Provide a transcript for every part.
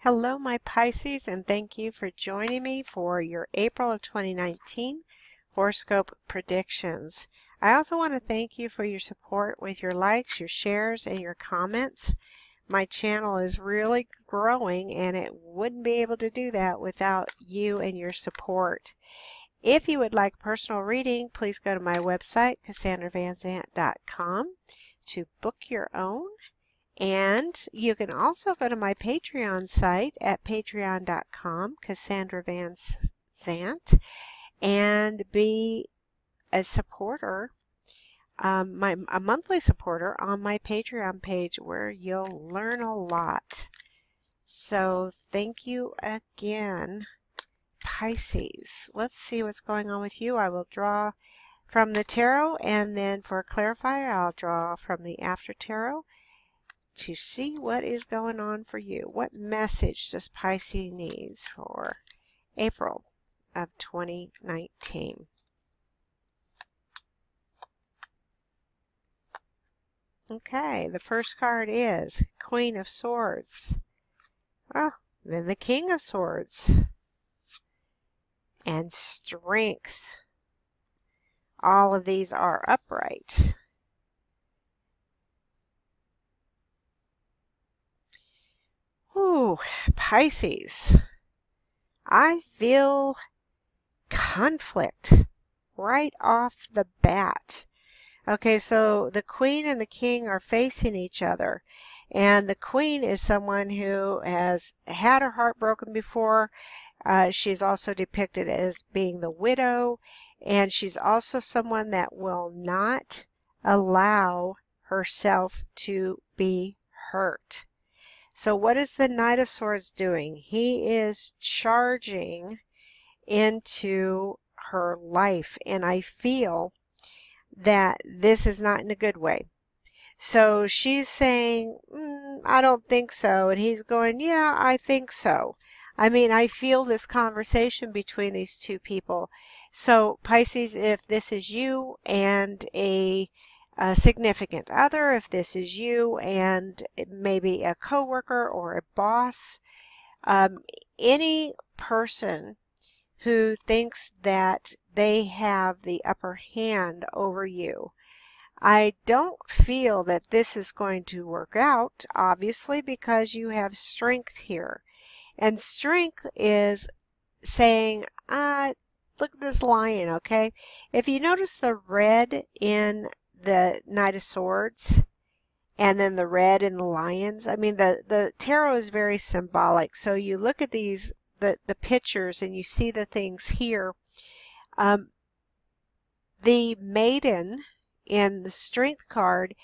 Hello, my Pisces, and thank you for joining me for your April of 2019 horoscope predictions. I also want to thank you for your support with your likes, your shares, and your comments. My channel is really growing, and it wouldn't be able to do that without you and your support. If you would like personal reading, please go to my website, CassandraVanZant.com, to book your own. And you can also go to my Patreon site at patreon.com, CassandraVanZant, and be a supporter, a monthly supporter on my Patreon page where you'll learn a lot. So thank you again, Pisces. Let's see what's going on with you. I will draw from the tarot, and then for a clarifier, I'll draw from the after tarot to see what is going on for you. What message does Pisces need for April of 2019? Okay, the first card is Queen of Swords. Oh, then the King of Swords. And Strength. All of these are upright. Ooh, Pisces, I feel conflict right off the bat. Okay, so the Queen and the King are facing each other. And the Queen is someone who has had her heart broken before. She's also depicted as being the widow. And she's also someone that will not allow herself to be hurt. So what is the Knight of Swords doing? He is charging into her life, and I feel that this is not in a good way. So she's saying, I don't think so, and he's going, yeah, I think so. I mean, I feel this conversation between these two people. So Pisces, if this is you and a significant other, if this is you and maybe a coworker or a boss, any person who thinks that they have the upper hand over you. I don't feel that this is going to work out, obviously, because you have Strength here. And Strength is saying, look at this lion, okay? If you notice the red in the Knight of Swords and then the red in the lions, I mean, the tarot is very symbolic. So you look at these, the pictures, and you see the things here. The maiden in the Strength card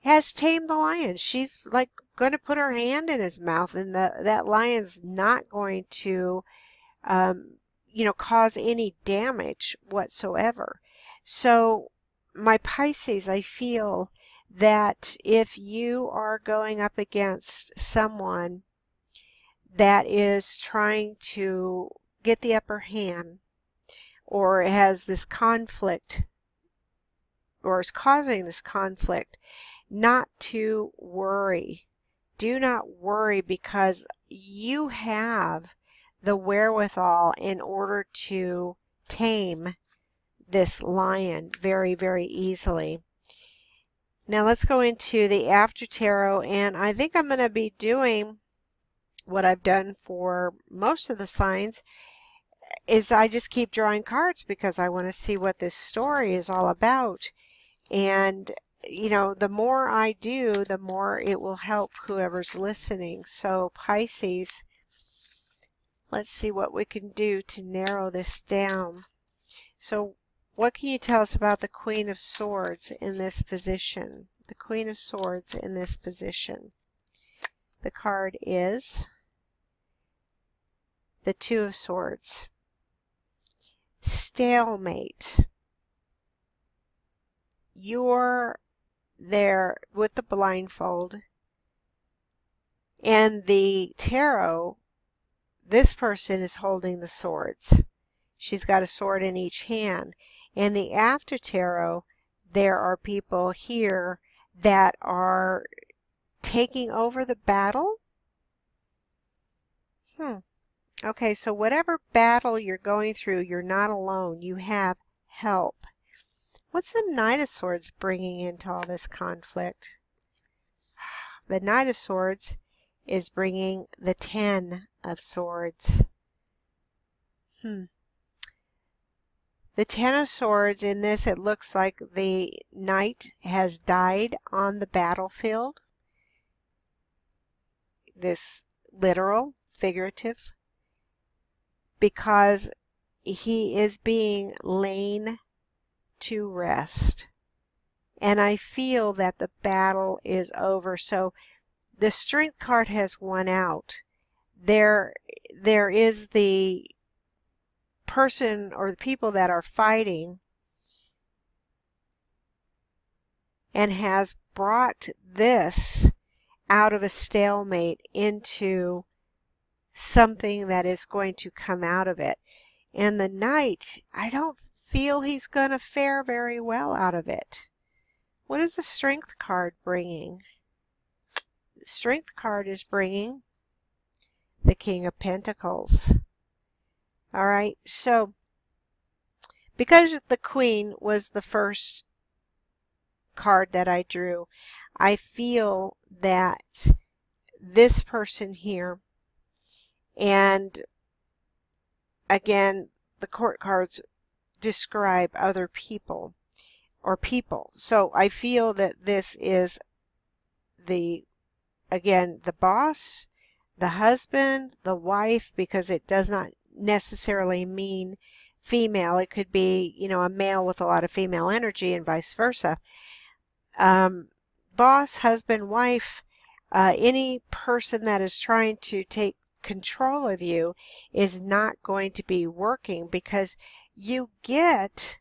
has tamed the lion. She's like going to put her hand in his mouth, and that lion's not going to cause any damage whatsoever. So my Pisces, I feel that if you are going up against someone that is trying to get the upper hand, or has this conflict, or is causing this conflict, not to worry. Do not worry, because you have the wherewithal in order to tame this lion very, very easily. Now let's go into the after tarot, and I think I'm going to be doing what I've done for most of the signs, is I just keep drawing cards because I want to see what this story is all about. And the more I do, the more it will help whoever's listening. So Pisces, let's see what we can do to narrow this down. So what can you tell us about the Queen of Swords in this position? The Queen of Swords in this position. The card is the Two of Swords. Stalemate. You're there with the blindfold. And the tarot, this person is holding the swords. She's got a sword in each hand. In the after tarot, there are people here that are taking over the battle. Okay, so whatever battle you're going through, you're not alone. You have help. What's the Knight of Swords bringing into all this conflict? The Knight of Swords is bringing the Ten of Swords. The Ten of Swords, in this, it looks like the knight has died on the battlefield. This literal, figurative, because he is being laid to rest. And I feel that the battle is over. So the Strength card has won out. There is the person or the people that are fighting and has brought this out of a stalemate into something that is going to come out of it. And the Knight, I don't feel he's going to fare very well out of it. What is the Strength card bringing? The Strength card is bringing the King of Pentacles. All right, so because the Queen was the first card that I drew, I feel that this person here, and again, the court cards describe other people or people. So I feel that this is again, the boss, the husband, the wife, because it does not necessarily mean female. It could be, a male with a lot of female energy and vice versa. Boss, husband, wife, any person that is trying to take control of you is not going to be working, because you get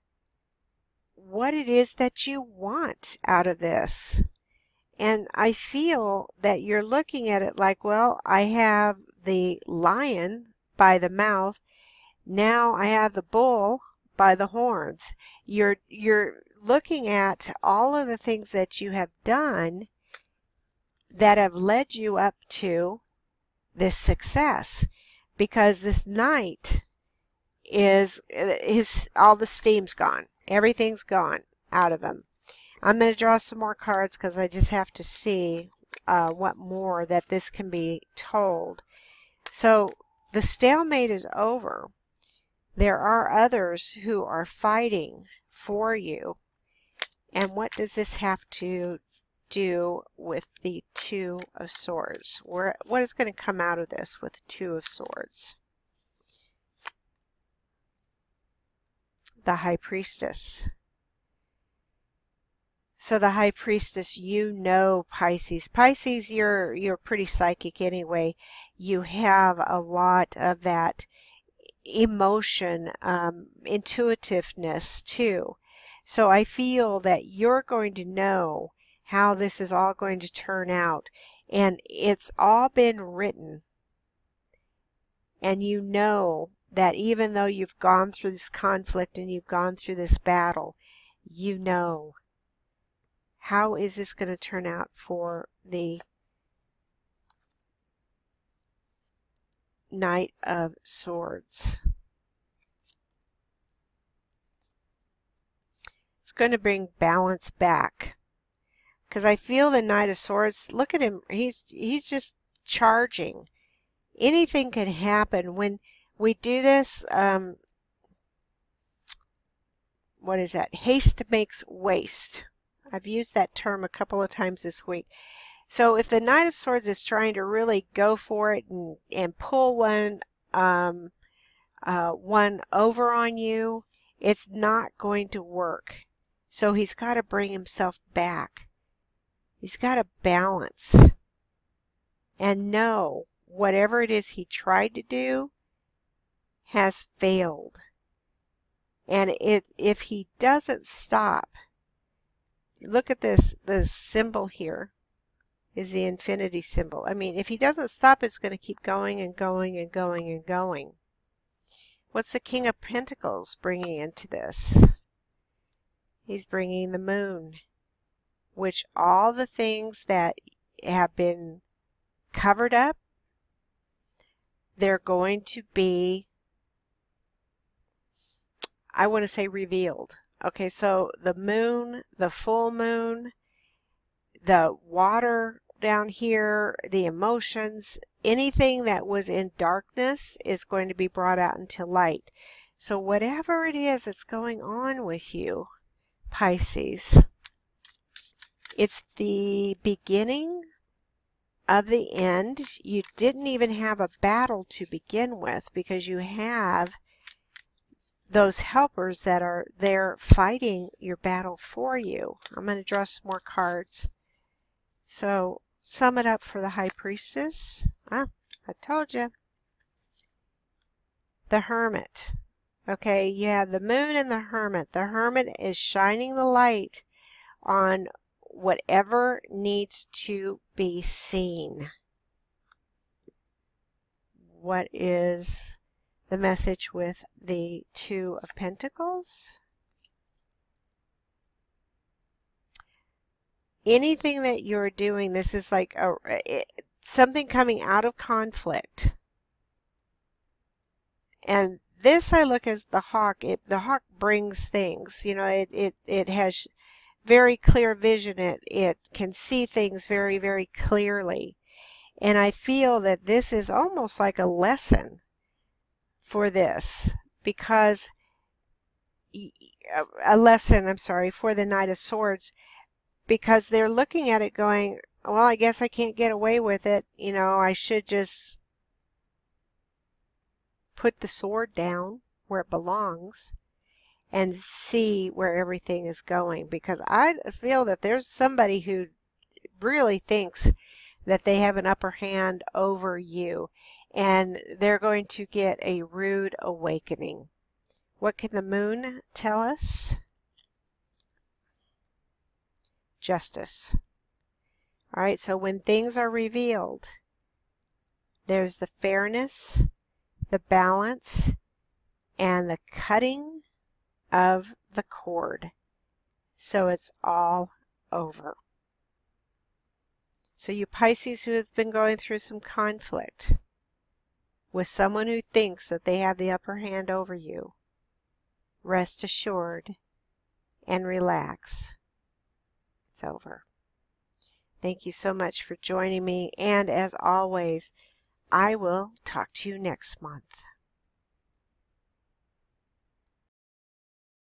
what it is that you want out of this. And I feel that you're looking at it like, well, I have the lion by the mouth. Now I have the bull by the horns. You're looking at all of the things that you have done that have led you up to this success, because this Knight is all the steam's gone. Everything's gone out of him. I'm going to draw some more cards because I just have to see what more that this can be told. So the stalemate is over. There are others who are fighting for you. And what does this have to do with the Two of Swords? What is going to come out of this with the Two of Swords? The High Priestess. So the High Priestess, Pisces. Pisces, you're pretty psychic anyway. You have a lot of that emotion, intuitiveness too. So I feel that you're going to know how this is all going to turn out. And it's all been written. And you know that even though you've gone through this conflict and you've gone through this battle, you know how is this going to turn out for the Knight of Swords. It's going to bring balance back. Because I feel the Knight of Swords, look at him, he's just charging. Anything can happen. When we do this, what is that? Haste makes waste. I've used that term a couple of times this week. So if the Knight of Swords is trying to really go for it and pull one over on you, it's not going to work. So he's got to bring himself back. He's got to balance and know whatever it is he tried to do has failed. And if he doesn't stop, look at this symbol here is the infinity symbol. I mean, if he doesn't stop, it's going to keep going and going and going and going. What's the King of Pentacles bringing into this? He's bringing the Moon, which all the things that have been covered up, they're going to be, I want to say, revealed. Okay, so the moon, the full moon, the water down here, the emotions, anything that was in darkness is going to be brought out into light. So whatever it is that's going on with you, Pisces, it's the beginning of the end. You didn't even have a battle to begin with because you have those helpers that are there fighting your battle for you. I'm going to draw some more cards. So sum it up for the High Priestess. I told you. The Hermit. Okay, you have the Moon and the Hermit. The Hermit is shining the light on whatever needs to be seen. What is the message with the Two of Pentacles? Anything that you're doing, this is like something coming out of conflict. And this I look as the hawk. The hawk brings things. You know, it has very clear vision. It can see things very, very clearly. And I feel that this is almost like a lesson for this, because a lesson, I'm sorry, for the Knight of Swords, because they're looking at it going, well, I guess I can't get away with it. You know, I should just put the sword down where it belongs and see where everything is going, because I feel that there's somebody who really thinks that they have an upper hand over you, and they're going to get a rude awakening. What can the Moon tell us? Justice. All right, so when things are revealed, there's the fairness, the balance, and the cutting of the cord. So it's all over. So you Pisces who have been going through some conflict with someone who thinks that they have the upper hand over you, rest assured and relax. It's over. Thank you so much for joining me, and as always, I will talk to you next month.